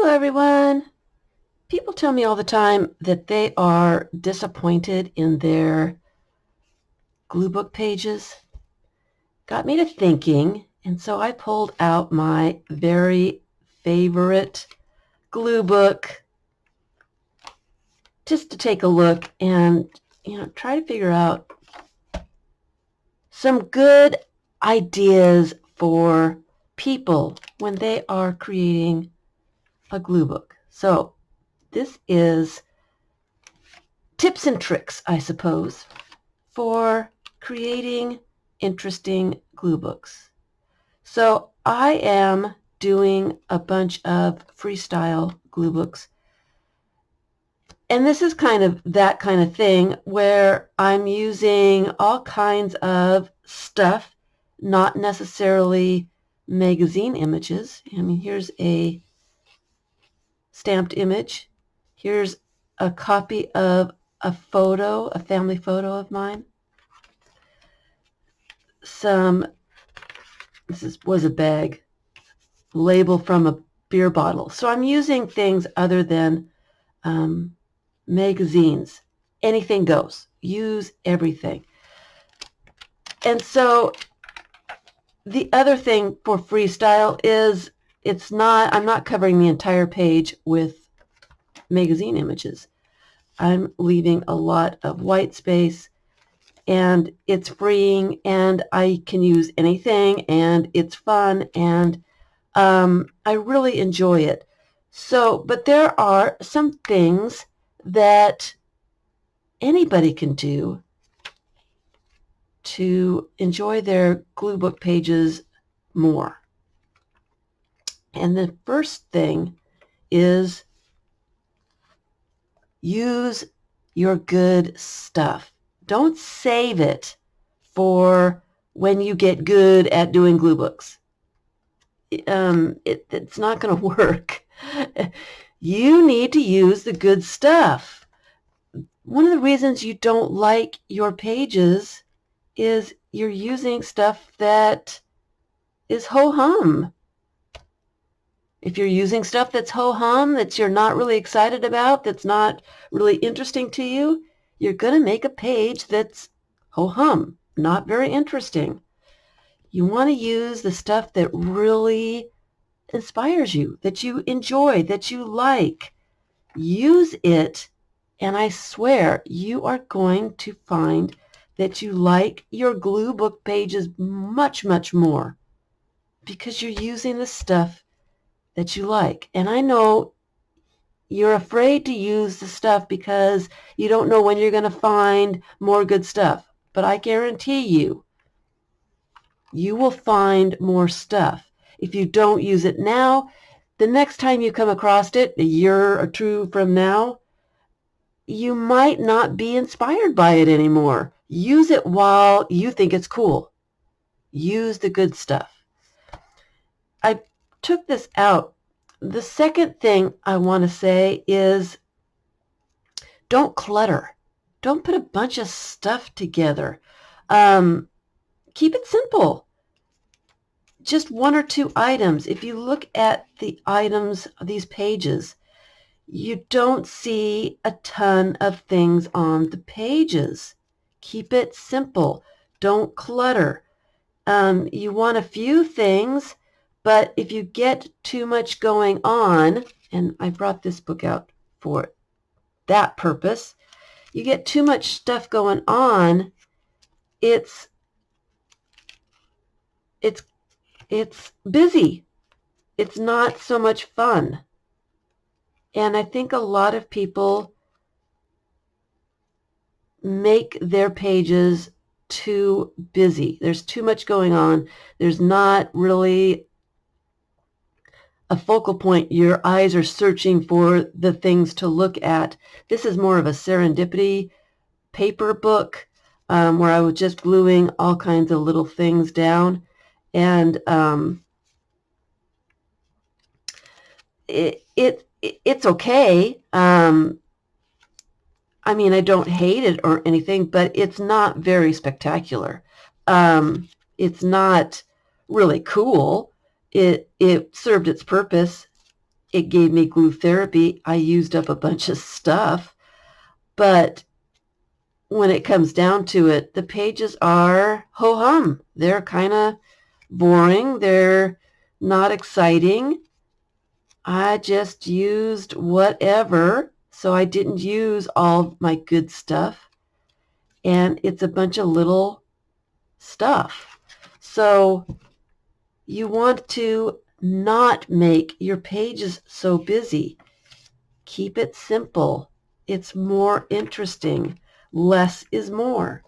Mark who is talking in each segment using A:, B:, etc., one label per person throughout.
A: Hello, everyone. People tell me all the time that they are disappointed in their glue book pages. Got me to thinking, and so I pulled out my very favorite glue book just to take a look and, try to figure out some good ideas for people when they are creating a glue book. So this is tips and tricks, I suppose, for creating interesting glue books. So I am doing a bunch of freestyle glue books. And this is kind of that kind of thing where I'm using all kinds of stuff, not necessarily magazine images. I mean, here's a stamped image. Here's a copy of a photo, a family photo of mine. Was a bag, label from a beer bottle. So I'm using things other than magazines. Anything goes. Use everything. And so the other thing for freestyle is I'm not covering the entire page with magazine images. I'm leaving a lot of white space, and it's freeing, and I can use anything, and it's fun, and I really enjoy it. So, but there are some things that anybody can do to enjoy their glue book pages more. And the first thing is use your good stuff. Don't save it for when you get good at doing glue books. It's not going to work. You need to use the good stuff. One of the reasons you don't like your pages is you're using stuff that is ho-hum. If you're using stuff that's ho-hum, that you're not really excited about, that's not really interesting to you, you're going to make a page that's ho-hum, not very interesting. You want to use the stuff that really inspires you, that you enjoy, that you like. Use it, and I swear you are going to find that you like your glue book pages much, much more because you're using the stuff that you like. And I know you're afraid to use the stuff because you don't know when you're going to find more good stuff. But I guarantee you will find more stuff. If you don't use it now, the next time you come across it, a year or two from now, you might not be inspired by it anymore. Use it while you think it's cool. Use the good stuff. I took this out. The second thing I want to say is don't clutter. Don't put a bunch of stuff together. Keep it simple. Just one or two items. If you look at the items, these pages, you don't see a ton of things on the pages. Keep it simple. Don't clutter. You want a few things, but if you get too much going on, and I brought this book out for that purpose, you get too much stuff going on, it's busy. It's not so much fun. And I think a lot of people make their pages too busy. There's too much going on. There's not really a focal point. Your eyes are searching for the things to look at. This is more of a serendipity paper book where I was just gluing all kinds of little things down. And it's okay. I mean, I don't hate it or anything, but it's not very spectacular. It's not really cool. It served its purpose. it gave me glue therapy. I used up a bunch of stuff, but when it comes down to it, the pages are ho-hum. They're kind of boring. They're not exciting. I just used whatever, so I didn't use all my good stuff, and it's a bunch of little stuff. So you want to not make your pages so busy. Keep it simple. It's more interesting. Less is more.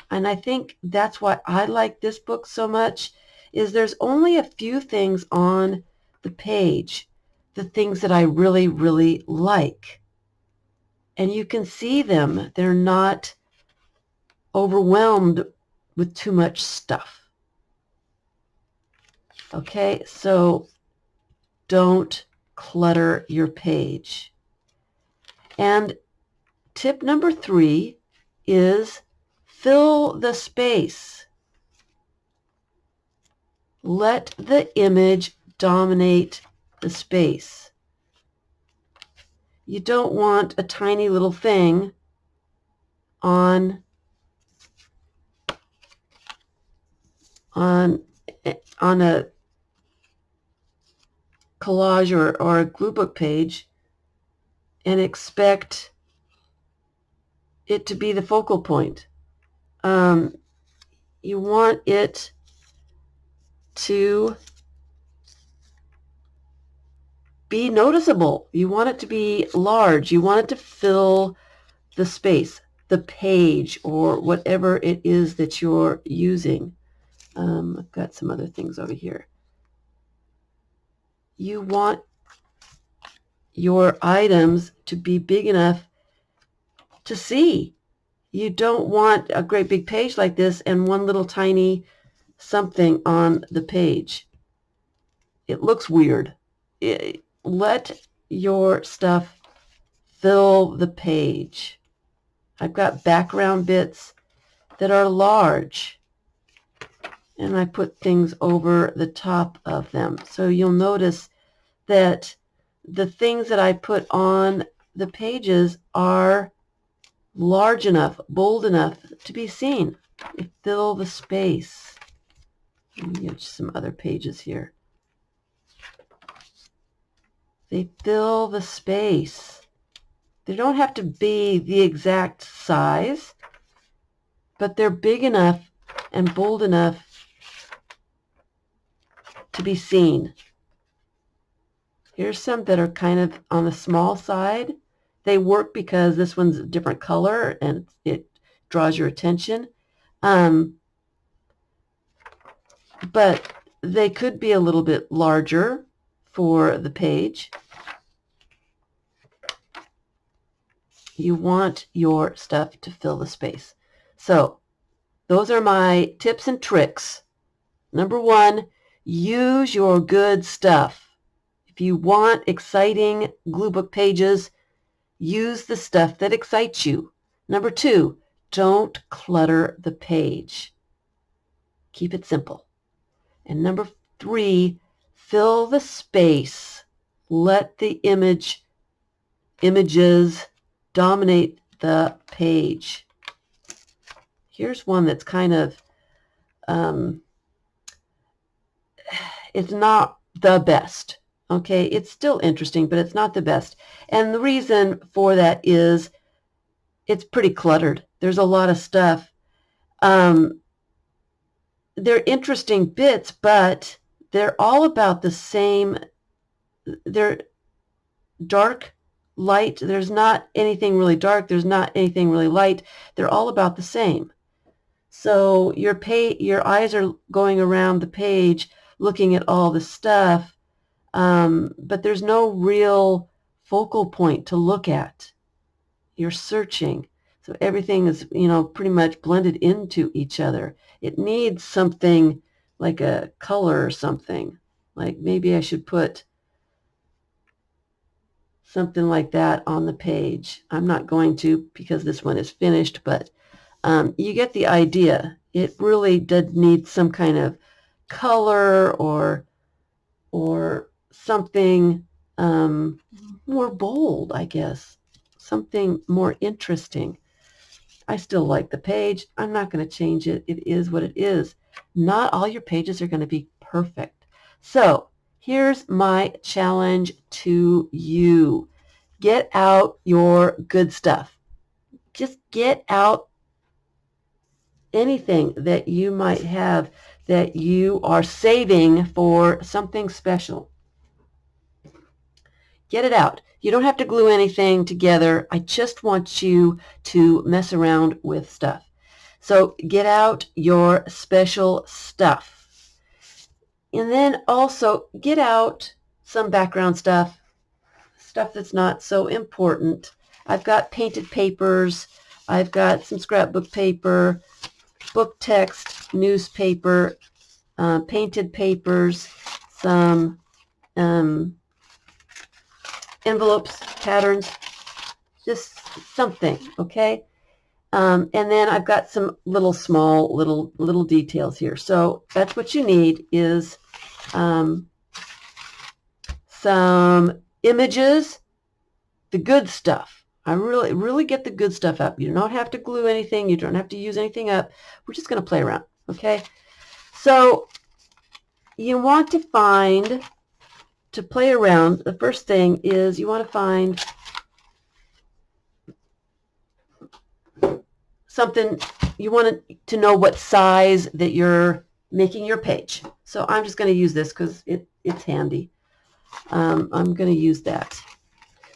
A: And I think that's why I like this book so much, is there's only a few things on the page, the things that I really, really like. And you can see them. They're not overwhelmed with too much stuff. Okay, so don't clutter your page. And tip number 3 is fill the space. Let the image dominate the space. You don't want a tiny little thing on a collage or a glue book page and expect it to be the focal point. You want it to be noticeable. You want it to be large. You want it to fill the space, the page, or whatever it is that you're using. I've got some other things over here. You want your items to be big enough to see. You don't want a great big page like this and one little tiny something on the page. It looks weird. Let your stuff fill the page. I've got background bits that are large, and I put things over the top of them. So you'll notice that the things that I put on the pages are large enough, bold enough to be seen. They fill the space. Let me get some other pages here. They fill the space. They don't have to be the exact size, but they're big enough and bold enough to be seen. Here's some that are kind of on the small side. They work because this one's a different color and it draws your attention. But they could be a little bit larger for the page. You want your stuff to fill the space. So those are my tips and tricks. Number 1, use your good stuff. If you want exciting glue book pages, use the stuff that excites you. Number 2, don't clutter the page. Keep it simple. And number 3, fill the space. Let the images dominate the page. Here's one that's kind of, it's not the best. Okay, it's still interesting, but it's not the best. And the reason for that is it's pretty cluttered. There's a lot of stuff. They're interesting bits, but they're all about the same. They're dark, light. There's not anything really dark. There's not anything really light. They're all about the same. So your eyes are going around the page looking at all the stuff, but there's no real focal point to look at. You're searching. So everything is, pretty much blended into each other. It needs something like a color or something. Like maybe I should put something like that on the page. I'm not going to because this one is finished, but you get the idea. It really did need some kind of color or something more bold, I guess, something more interesting. I still like the page. I'm not going to change it. It is what it is. Not all your pages are going to be perfect. So here's my challenge to you. Get out your good stuff. Just get out anything that you might have that you are saving for something special. Get it out. You don't have to glue anything together. I just want you to mess around with stuff. So get out your special stuff. And then also get out some background stuff, stuff that's not so important. I've got painted papers. I've got some scrapbook paper, book text, newspaper, painted papers, some envelopes, patterns, just something, okay? And then I've got some little details here. So that's what you need is some images, the good stuff. I really get the good stuff up. You don't have to glue anything. You don't have to use anything up. We're just going to play around, okay? So you want to find, to play around, the first thing is you want to find something, you want to know what size that you're making your page. So I'm just going to use this because it's handy. I'm going to use that.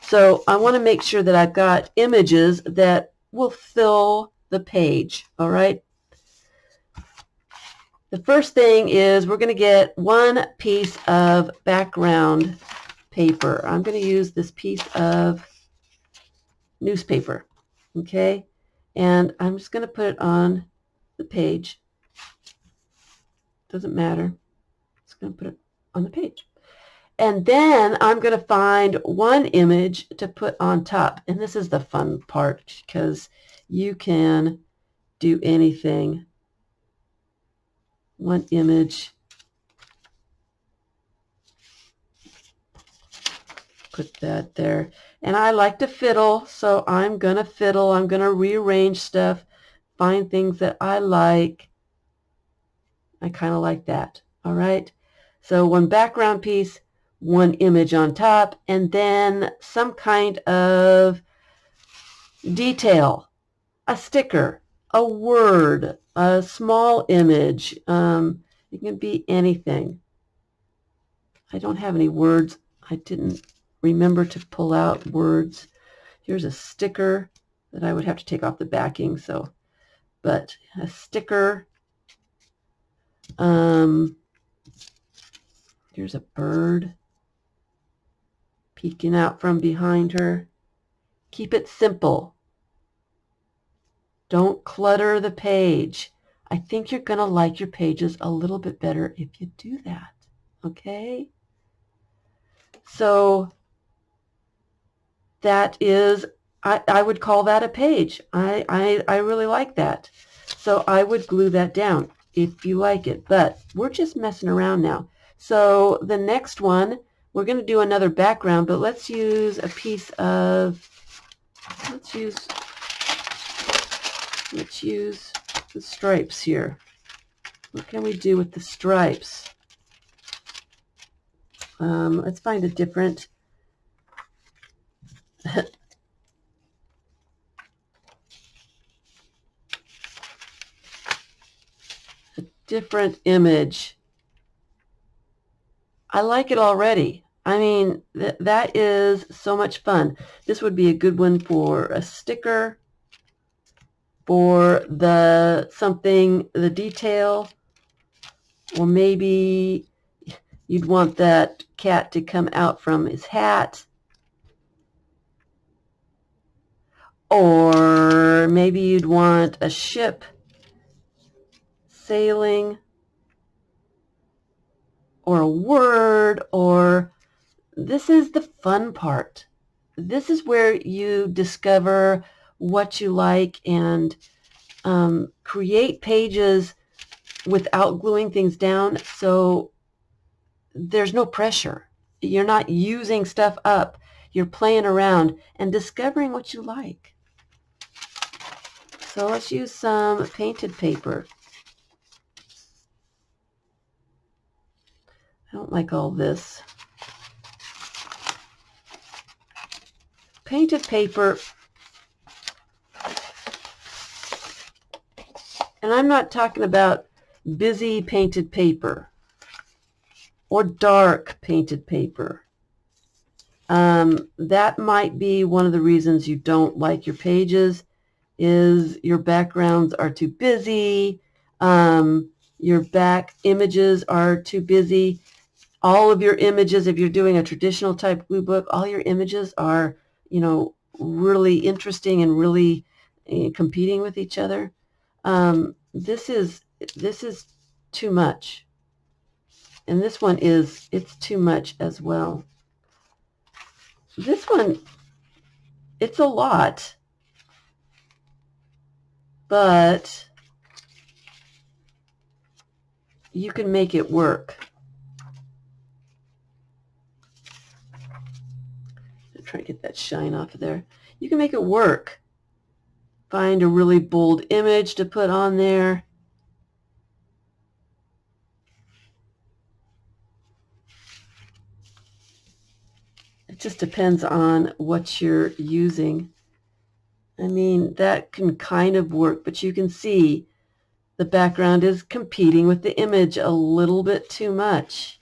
A: So I want to make sure that I've got images that will fill the page, all right? The first thing is we're going to get one piece of background paper. I'm going to use this piece of newspaper, okay? And I'm just going to put it on the page. Doesn't matter. Just going to put it on the page. And then I'm going to find one image to put on top. And this is the fun part because you can do anything. One image. Put that there. And I like to fiddle, so I'm going to fiddle. I'm going to rearrange stuff, find things that I like. I kind of like that. All right. So one background piece, one image on top, and then some kind of detail, a sticker, a word, a small image. It can be anything. I don't have any words. I didn't remember to pull out words. Here's a sticker that I would have to take off the backing. So, but a sticker. Here's a bird peeking out from behind her. Keep it simple. Don't clutter the page. I think you're going to like your pages a little bit better if you do that. Okay? So that is, I would call that a page. I really like that. So I would glue that down if you like it. But we're just messing around now. So the next one, we're going to do another background, but let's use a piece of, let's use the stripes here. What can we do with the stripes? Let's find a different image. I like it already. I mean, that is so much fun. This would be a good one for a sticker, for the detail, or maybe you'd want that cat to come out from his hat. Or maybe you'd want a ship sailing, or a word, or this is the fun part. This is where you discover what you like and create pages without gluing things down, so there's no pressure. you're not using stuff up. You're playing around and discovering what you like. So let's use some painted paper. I don't like all this. Painted paper, and I'm not talking about busy painted paper or dark painted paper. That might be one of the reasons you don't like your pages, is your backgrounds are too busy, your back images are too busy. All of your images, if you're doing a traditional type glue book, all your images are, really interesting and really competing with each other. This is too much. And this one it's too much as well. This one, it's a lot, but you can make it work. I'm trying to get that shine off of there. You can make it work. Find a really bold image to put on there. It just depends on what you're using. I mean, that can kind of work, but you can see the background is competing with the image a little bit too much.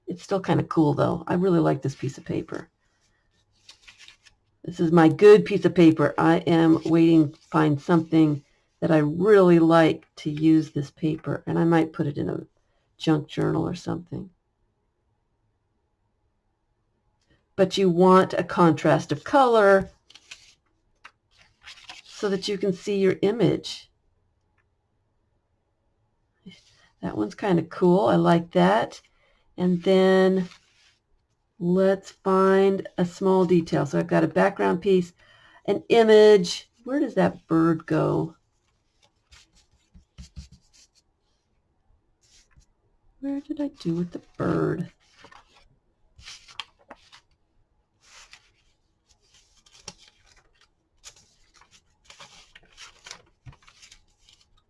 A: It's still kind of cool, though. I really like this piece of paper. This is my good piece of paper. I am waiting to find something that I really like to use this paper, and I might put it in a junk journal or something. But you want a contrast of color so that you can see your image. That one's kind of cool. I like that. And then let's find a small detail. So I've got a background piece, an image. Where does that bird go? Where did I do with the bird?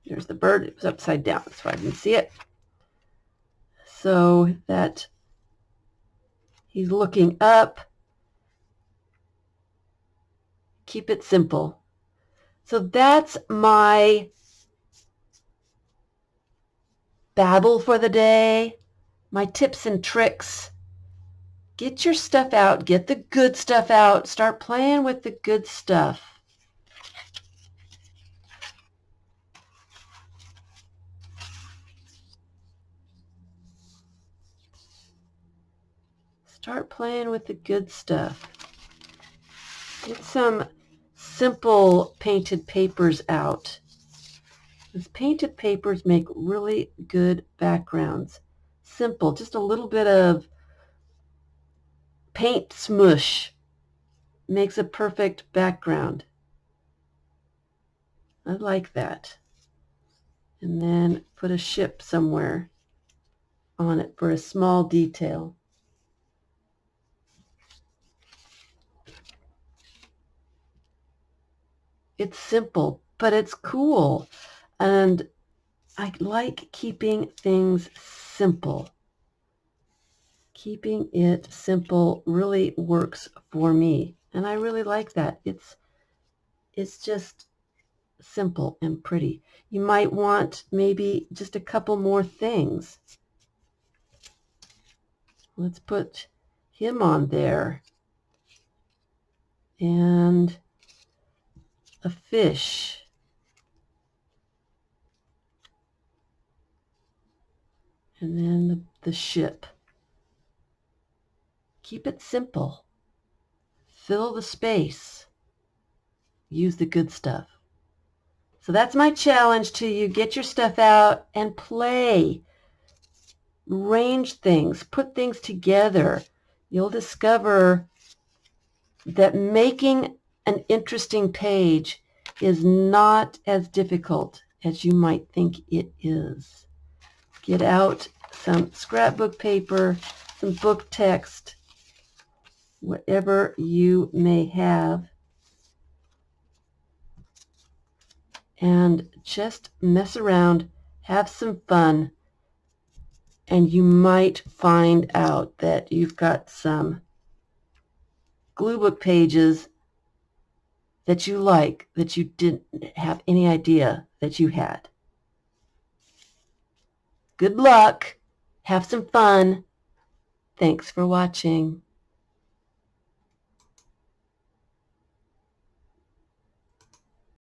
A: There's the bird. It was upside down, so I didn't see it. So that he's looking up. Keep it simple. So that's my babble for the day, my tips and tricks. Get your stuff out. Get the good stuff out. Start playing with the good stuff. Start playing with the good stuff. Get some simple painted papers out. These painted papers make really good backgrounds. Simple, just a little bit of paint smush makes a perfect background. I like that. And then put a ship somewhere on it for a small detail. It's simple, but it's cool. And I like keeping things simple. Keeping it simple really works for me. And I really like that. It's just simple and pretty. You might want maybe just a couple more things. Let's put him on there. And a fish. And then the ship. Keep it simple. Fill the space. Use the good stuff. So that's my challenge to you. Get your stuff out and play. Arrange things. Put things together. You'll discover that making an interesting page is not as difficult as you might think it is. Get out some scrapbook paper, some book text, whatever you may have, and just mess around, have some fun, and you might find out that you've got some glue book pages that you like that you didn't have any idea that you had. Good luck. Have some fun. Thanks for watching.